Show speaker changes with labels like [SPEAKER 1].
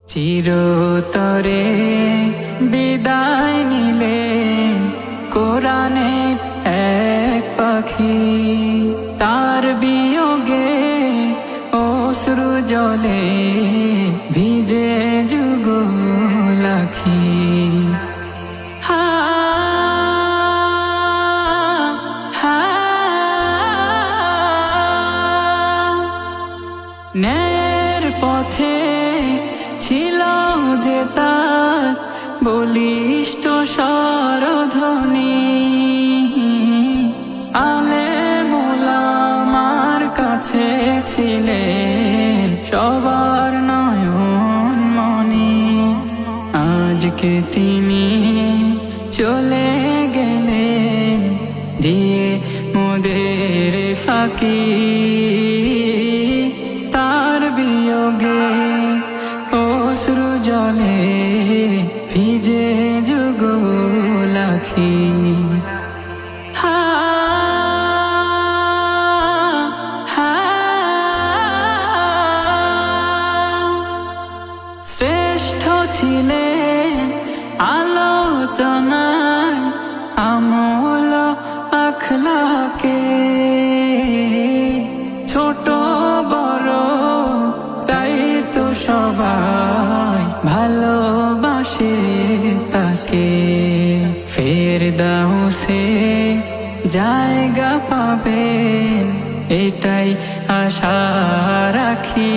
[SPEAKER 1] চিরতরে বিদায় নিলে কোরআনের এক পাখি, তার বিয়োগে অশ্রু জলে ভিজে যুগল আখি। ন্যায়ের পথে ছিল যে তার বলিষ্ঠ স্বরধ্বনি, আলেম ওলামার কাছে ছিলেন সবার নয়ন মনি। আজকে তিনি চলে গেলেন দিয়ে মোদের ফাঁকি, তার বিয়োগে অশ্রু জলে ভিজে যুগল আখি। শ্রেষ্ঠ ছিলেন আলোচনায় আমল আখলাকে, ছোট বড় তাই তো সবাই ভালোবাসে তাকে। ফেরদাউসে জায়গা পাবেন এটাই আশা রাখি।